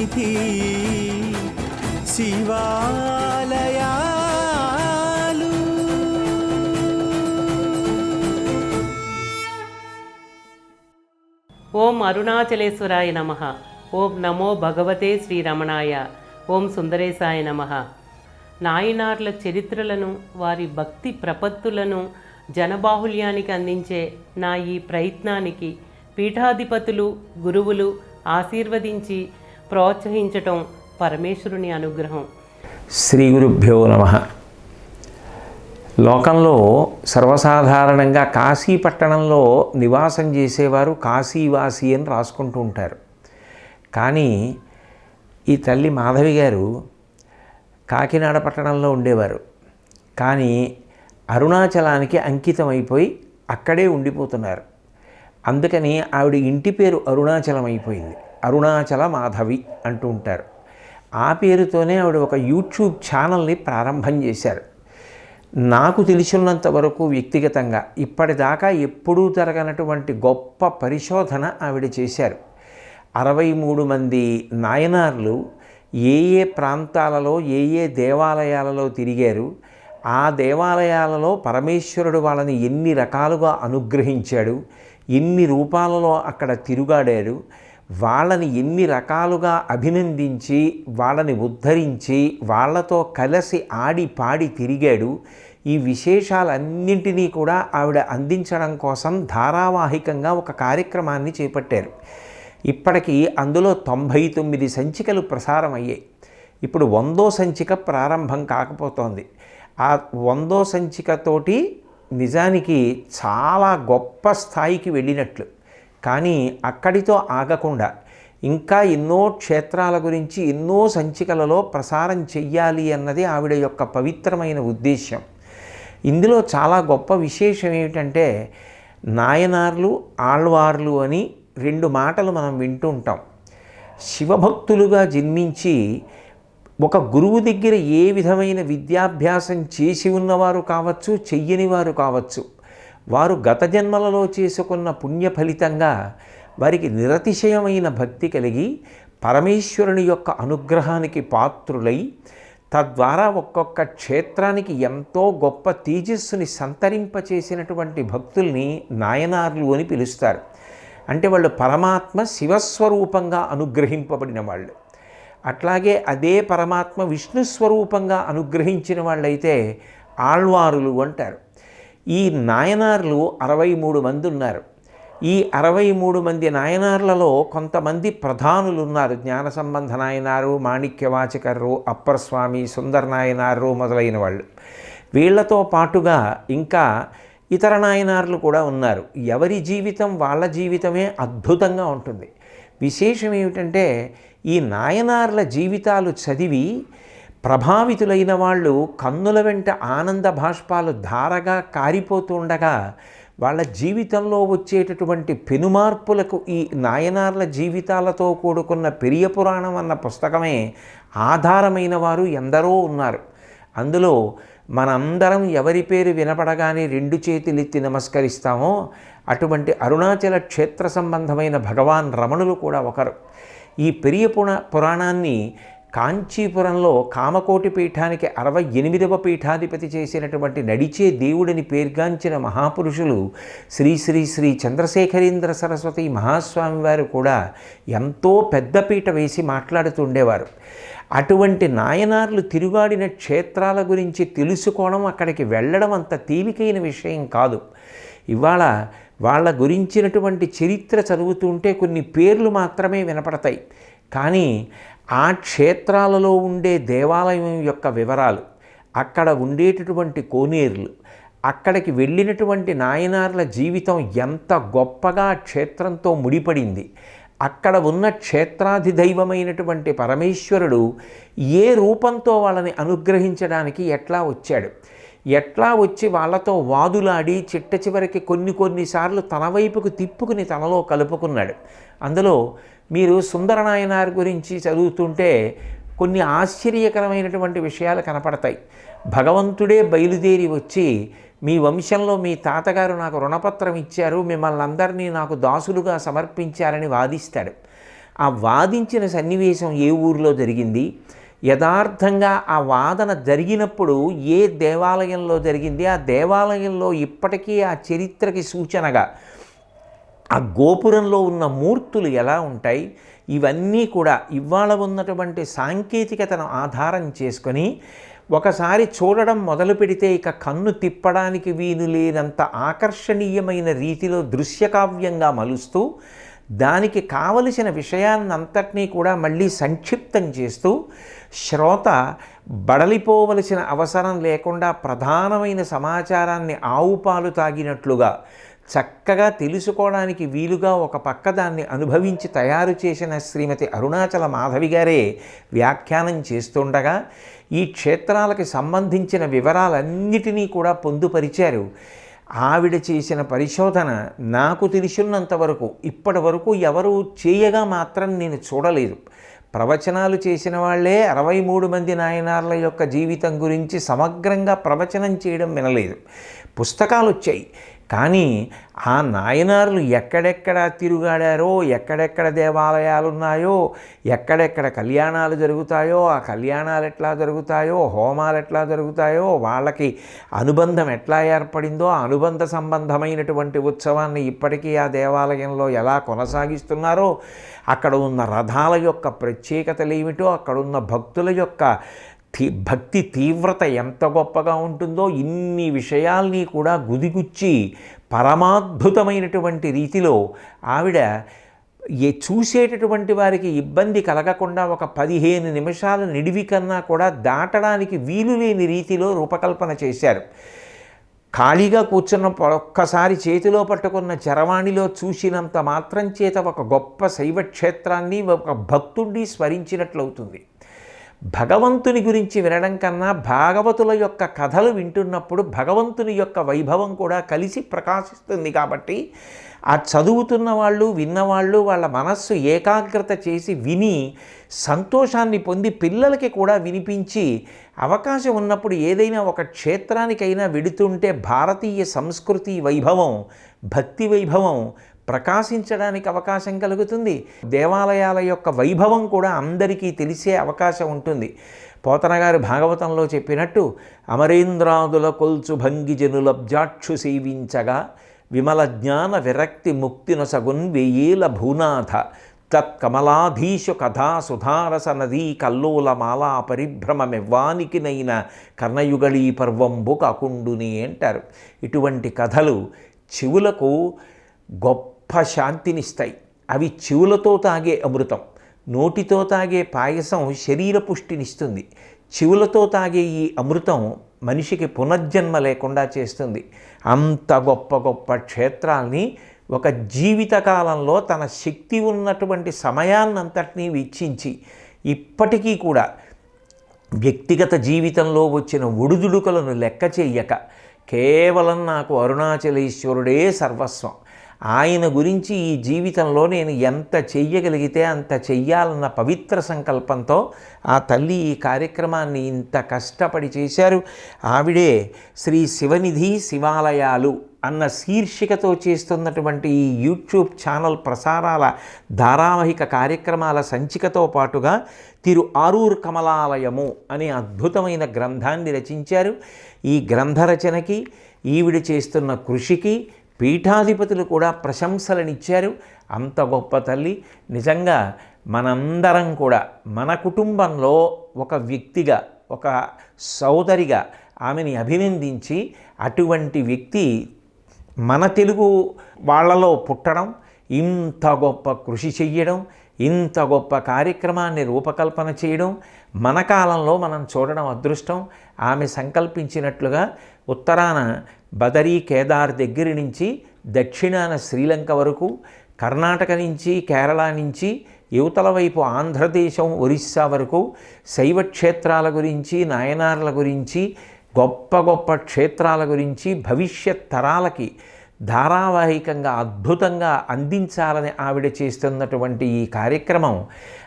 సన్నిధి శివాలయాలు. ఓం అరుణాచలేశ్వరాయ నమః. ఓం నమో భగవతే శ్రీరమణాయ. ఓం సుందరేశాయ నమః. నాయనార్ల చరిత్రలను, వారి భక్తి ప్రపత్తులను జనబాహుల్యానికి అందించే నా ఈ ప్రయత్నానికి పీఠాధిపతులు, గురువులు ఆశీర్వదించి ప్రోత్సహించటం పరమేశ్వరుని అనుగ్రహం. శ్రీ గురుభ్యో నమః. లోకంలో సర్వసాధారణంగా కాశీ పట్టణంలో నివాసం చేసేవారు కాశీవాసి అని రాసుకుంటూ ఉంటారు. కానీ ఈ తల్లి మాధవి గారు కాకినాడ పట్టణంలో ఉండేవారు. కానీ అరుణాచలానికి అంకితం అయిపోయి అక్కడే ఉండిపోతున్నారు. అందుకని ఆవిడ ఇంటి పేరు అరుణాచలం అయిపోయింది. అరుణాచల మాధవి అంటూ ఉంటారు. ఆ పేరుతోనే ఆవిడ ఒక యూట్యూబ్ ఛానల్ని ప్రారంభం చేశారు. నాకు తెలిసినంత వరకు వ్యక్తిగతంగా ఇప్పటిదాకా ఎప్పుడూ జరగనటువంటి గొప్ప పరిశోధన ఆవిడ చేశారు. 63 మంది నాయనార్లు ఏ ఏ ప్రాంతాలలో ఏ ఏ దేవాలయాలలో తిరిగారు, ఆ దేవాలయాలలో పరమేశ్వరుడు వాళ్ళని ఎన్ని రకాలుగా అనుగ్రహించాడు, ఎన్ని రూపాలలో అక్కడ తిరుగాడారు, వాళ్ళని ఎన్ని రకాలుగా అభినందించి వాళ్ళని ఉద్ధరించి వాళ్ళతో కలిసి ఆడి పాడి తిరిగాడు, ఈ విశేషాలన్నింటినీ కూడా ఆవిడ అందించడం కోసం ధారావాహికంగా ఒక కార్యక్రమాన్ని చేపట్టారు. ఇప్పటికీ అందులో 99 సంచికలు ప్రసారం అయ్యాయి. ఇప్పుడు 100వ సంచిక ప్రారంభం కాకపోతోంది. ఆ 100వ సంచికతోటి నిజానికి చాలా గొప్ప స్థాయికి వెళ్ళినట్లు. కానీ అక్కడితో ఆగకుండా ఇంకా ఎన్నో క్షేత్రాల గురించి ఎన్నో సంచికలలో ప్రసారం చెయ్యాలి అన్నది ఆవిడ యొక్క పవిత్రమైన ఉద్దేశ్యం. ఇందులో చాలా గొప్ప విశేషం ఏమిటంటే, నాయనార్లు ఆళ్వార్లు అని 2 మాటలు మనం వింటూ ఉంటాం. శివభక్తులుగా జన్మించి ఒక గురువు దగ్గర ఏ విధమైన విద్యాభ్యాసం చేసి ఉన్నవారు కావచ్చు, చెయ్యని వారు కావచ్చు, వారు గత జన్మలలో చేసుకున్న పుణ్య ఫలితంగా వారికి నిరతిశయమైన భక్తి కలిగి పరమేశ్వరుని యొక్క అనుగ్రహానికి పాత్రులై తద్వారా ఒక్కొక్క క్షేత్రానికి ఎంతో గొప్ప తేజస్సుని సంతరింపచేసినటువంటి భక్తుల్ని నాయనార్లు అని పిలుస్తారు. అంటే వాళ్ళు పరమాత్మ శివస్వరూపంగా అనుగ్రహింపబడిన వాళ్ళు. అట్లాగే అదే పరమాత్మ విష్ణుస్వరూపంగా అనుగ్రహించిన వాళ్ళైతే ఆళ్వారులు అంటారు. ఈ నాయనార్లు 63 మంది ఉన్నారు. ఈ 63 మంది నాయనార్లలో కొంతమంది ప్రధానులు ఉన్నారు. జ్ఞాన సంబంధ నాయనారు, మాణిక్యవాచకర్రు, అప్పర్ స్వామి, సుందర నాయనారు మొదలైన వాళ్ళు. వీళ్లతో పాటుగా ఇంకా ఇతర నాయనార్లు కూడా ఉన్నారు. ఎవరి జీవితం వాళ్ళ జీవితమే అద్భుతంగా ఉంటుంది. విశేషం ఏమిటంటే, ఈ నాయనార్ల జీవితాలు చదివి ప్రభావితులైన వాళ్ళు కన్నుల వెంట ఆనంద బాష్పాలు ధారగా కారిపోతూ ఉండగా వాళ్ళ జీవితంలో వచ్చేటటువంటి పెనుమార్పులకు ఈ నాయనార్ల జీవితాలతో కూడుకున్న పెరియ పురాణం అన్న పుస్తకమే ఆధారమైన వారు ఎందరో ఉన్నారు. అందులో మనందరం ఎవరి పేరు వినపడగానే 2 చేతులెత్తి నమస్కరిస్తామో అటువంటి అరుణాచల క్షేత్ర సంబంధమైన భగవాన్ రమణులు కూడా ఒకరు. ఈ పెరియ పురాణాన్ని కాంచీపురంలో కామకోటి పీఠానికి 68వ పీఠాధిపతి చేసినటువంటి నడిచే దేవుడిని పేర్గాంచిన మహాపురుషులు శ్రీ శ్రీ శ్రీ చంద్రశేఖరేంద్ర సరస్వతి మహాస్వామి వారు కూడా ఎంతో పెద్ద పీట వేసి మాట్లాడుతుండేవారు. అటువంటి నాయనార్లు తిరుగాడిన క్షేత్రాల గురించి తెలుసుకోవడం, అక్కడికి వెళ్ళడం అంత తేలికైన విషయం కాదు. ఇవాళ వాళ్ళ గురించినటువంటి చరిత్ర చదువుతుంటే కొన్ని పేర్లు మాత్రమే వినపడతాయి. కానీ ఆ క్షేత్రాలలో ఉండే దేవాలయం యొక్క వివరాలు, అక్కడ ఉండేటటువంటి కోనేరులు, అక్కడికి వెళ్ళినటువంటి నాయనార్ల జీవితం ఎంత గొప్పగా క్షేత్రంతో ముడిపడింది, అక్కడ ఉన్న క్షేత్రాధిదైవమైనటువంటి పరమేశ్వరుడు ఏ రూపంతో వాళ్ళని అనుగ్రహించడానికి ఎట్లా వచ్చాడు, ఎట్లా వచ్చి వాళ్ళతో వాదులాడి చిట్ట చివరికి కొన్నిసార్లు తన వైపుకు తిప్పుకుని తనలో కలుపుకున్నాడు. అందులో మీరు సుందర నాయనార్ గురించి చదువుతుంటే కొన్ని ఆశ్చర్యకరమైనటువంటి విషయాలు కనపడతాయి. భగవంతుడే బయలుదేరి వచ్చి మీ వంశంలో మీ తాతగారు నాకు రుణపత్రం ఇచ్చారు, మిమ్మల్ని అందరినీ నాకు దాసులుగా సమర్పించారని వాదిస్తాడు. ఆ వాదించిన సన్నివేశం ఏ ఊరిలో జరిగింది, యథార్థంగా ఆ వాదన జరిగినప్పుడు ఏ దేవాలయంలో జరిగింది, ఆ దేవాలయంలో ఇప్పటికీ ఆ చరిత్రకి సూచనగా ఆ గోపురంలో ఉన్న మూర్తులు ఎలా ఉంటాయి, ఇవన్నీ కూడా ఇవాళ ఉన్నటువంటి సాంకేతికతను ఆధారం చేసుకొని ఒకసారి చూడడం మొదలు పెడితే ఇక కన్ను తిప్పడానికి వీలు లేనంత ఆకర్షణీయమైన రీతిలో దృశ్యకావ్యంగా మలుస్తూ దానికి కావలసిన విషయాన్నంతటినీ కూడా మళ్ళీ సంక్షిప్తం చేస్తూ శ్రోత బడలిపోవలసిన అవసరం లేకుండా ప్రధానమైన సమాచారాన్ని ఆవుపాలు తాగినట్లుగా చక్కగా తెలుసుకోవడానికి వీలుగా ఒక పక్క దాన్ని అనుభవించి తయారు చేసిన శ్రీమతి అరుణాచల మాధవి గారే వ్యాఖ్యానం చేస్తుండగా ఈ క్షేత్రాలకు సంబంధించిన వివరాలన్నిటినీ కూడా పొందుపరిచారు. ఆవిడ చేసిన పరిశోధన నాకు తెలిసినంతవరకు ఇప్పటి వరకు ఎవరు చేయగా మాత్రం నేను చూడలేదు. ప్రవచనాలు చేసిన వాళ్ళే 63 మంది నాయనార్ల యొక్క జీవితం గురించి సమగ్రంగా ప్రవచనం చేయడం వినలేదు. పుస్తకాలు వచ్చాయి, కానీ ఆ నాయనార్లు ఎక్కడెక్కడ తిరుగాడారో, ఎక్కడెక్కడ దేవాలయాలు ఉన్నాయో, ఎక్కడెక్కడ కళ్యాణాలు జరుగుతాయో, ఆ కళ్యాణాలు ఎట్లా జరుగుతాయో, హోమాలు ఎట్లా జరుగుతాయో, వాళ్ళకి అనుబంధం ఎట్లా ఏర్పడిందో, ఆ అనుబంధ సంబంధమైనటువంటి ఉత్సవాన్ని ఇప్పటికీ ఆ దేవాలయంలో ఎలా కొనసాగిస్తున్నారో, అక్కడ ఉన్న రథాల యొక్క ప్రత్యేకతలు ఏమిటో, అక్కడున్న భక్తుల యొక్క భక్తి తీవ్రత ఎంత గొప్పగా ఉంటుందో, ఇన్ని విషయాల్ని కూడా గుదిగుచ్చి పరమాద్భుతమైనటువంటి రీతిలో ఆవిడ చూసేటటువంటి వారికి ఇబ్బంది కలగకుండా ఒక 15 నిమిషాల నిడివి కన్నా కూడా దాటడానికి వీలు లేని రీతిలో రూపకల్పన చేశారు. ఖాళీగా కూర్చున్న ఒక్కసారి చేతిలో పట్టుకున్న చరవాణిలో చూసినంత మాత్రం చేత ఒక గొప్ప శైవ క్షేత్రాన్ని ఒక భక్తుడిని స్మరించినట్లవుతుంది. భగవంతుని గురించి వినడం కన్నా భాగవతుల యొక్క కథలు వింటున్నప్పుడు భగవంతుని యొక్క వైభవం కూడా కలిసి ప్రకాశిస్తుంది. కాబట్టి ఆ చదువుతున్న వాళ్ళు, విన్నవాళ్ళు వాళ్ళ మనస్సు ఏకాగ్రత చేసి విని సంతోషాన్ని పొంది పిల్లలకి కూడా వినిపించి అవకాశం ఉన్నప్పుడు ఏదైనా ఒక క్షేత్రానికైనా వెడుతుంటే భారతీయ సంస్కృతి వైభవం, భక్తి వైభవం ప్రకాశించడానికి అవకాశం కలుగుతుంది. దేవాలయాల యొక్క వైభవం కూడా అందరికీ తెలిసే అవకాశం ఉంటుంది. పోతన గారు భాగవతంలో చెప్పినట్టు అమరేంద్రాదుల కొల్చు భంగిజనులబ్జాక్షు సేవించగా విమల జ్ఞాన విరక్తి ముక్తినొసగున్ వెయ్యేల భూనాథ తత్కమలాధీశు కథా సుధారస నదీ కల్లోల మాలా పరిభ్రమమెవ్వానికినైన కర్ణయుగళీ పర్వంబు కాకుండుని అంటారు. ఇటువంటి కథలు చెవులకు గొప్ప శాంతినిస్తాయి. అవి చెవులతో తాగే అమృతం. నోటితో తాగే పాయసం శరీర పుష్టినిస్తుంది. చెవులతో తాగే ఈ అమృతం మనిషికి పునర్జన్మ లేకుండా చేస్తుంది. అంత గొప్ప గొప్ప క్షేత్రాల్ని ఒక జీవితకాలంలో తన శక్తి ఉన్నటువంటి సమయాన్నంతటినీ వెచ్చించి ఇప్పటికీ కూడా వ్యక్తిగత జీవితంలో వచ్చిన ఒడిదుడుకులను లెక్క చెయ్యక కేవలం నాకు అరుణాచలేశ్వరుడే సర్వస్వం, ఆయన గురించి ఈ జీవితంలో నేను ఎంత చెయ్యగలిగితే అంత చెయ్యాలన్న పవిత్ర సంకల్పంతో ఆ తల్లి ఈ కార్యక్రమాన్ని ఇంత కష్టపడి చేశారు. ఆవిడే శ్రీ శివనిధి శివాలయాలు అన్న శీర్షికతో చేస్తున్నటువంటి ఈ యూట్యూబ్ ఛానల్ ప్రసారాల ధారావాహిక కార్యక్రమాల సంచికతో పాటుగా తిరు ఆరూర్ కమలాలయము అనే అద్భుతమైన గ్రంథాన్ని రచించారు. ఈ గ్రంథ రచనకి, ఈవిడ చేస్తున్న కృషికి పీఠాధిపతులు కూడా ప్రశంసలనిచ్చారు. అంత గొప్ప తల్లి. నిజంగా మనందరం కూడా మన కుటుంబంలో ఒక వ్యక్తిగా, ఒక సోదరిగా ఆమెని అభినందించి అటువంటి వ్యక్తి మన తెలుగు వాళ్ళలో పుట్టడం, ఇంత గొప్ప కృషి చెయ్యడం, ఇంత గొప్ప కార్యక్రమాన్ని రూపకల్పన చేయడం మన కాలంలో మనం చూడడం అదృష్టం. ఆమె సంకల్పించినట్లుగా ఉత్తరాన బదరీ కేదార్ దగ్గర నుంచి దక్షిణాన శ్రీలంక వరకు, కర్ణాటక నుంచి కేరళ నుంచి యువతల వైపు ఆంధ్రదేశం ఒరిస్సా వరకు శైవ క్షేత్రాల గురించి, నాయనార్ల గురించి, గొప్ప గొప్ప క్షేత్రాల గురించి భవిష్యత్ తరాలకి ధారావాహికంగా అద్భుతంగా అందించాలని ఆవిడ చేస్తున్నటువంటి ఈ కార్యక్రమం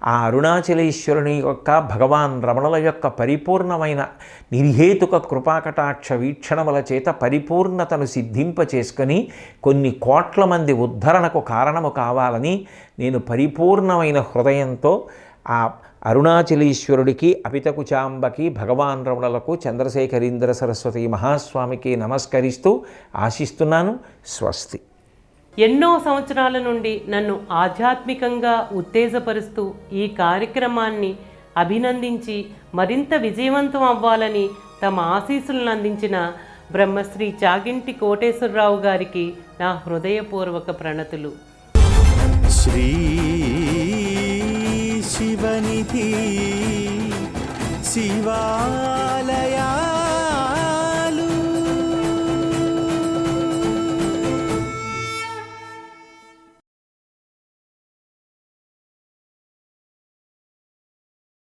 ఆ అరుణాచలేశ్వరుని యొక్క భగవాన్ రమణుల యొక్క పరిపూర్ణమైన నిర్హేతుక కృపాకటాక్ష వీక్షణముల చేత పరిపూర్ణతను సిద్ధింప చేసుకొని కొన్ని కోట్ల మంది ఉద్ధరణకు కారణము కావాలని నేను పరిపూర్ణమైన హృదయంతో ఆ అరుణాచలేశ్వరుడికి, అపితకుచాంబకి, భగవాన్ రమణులకు, చంద్రశేఖరీంద్ర సరస్వతి మహాస్వామికి నమస్కరిస్తూ ఆశిస్తున్నాను. స్వస్తి. ఎన్నో సంవత్సరాల నుండి నన్ను ఆధ్యాత్మికంగా ఉత్తేజపరుస్తూ ఈ కార్యక్రమాన్ని అభినందించి మరింత విజయవంతం అవ్వాలని తమ ఆశీస్సులను అందించిన బ్రహ్మశ్రీ చాగింటి కోటేశ్వరరావు గారికి నా హృదయపూర్వక ప్రణతులు. శ్రీ శివనిధి శివాలయా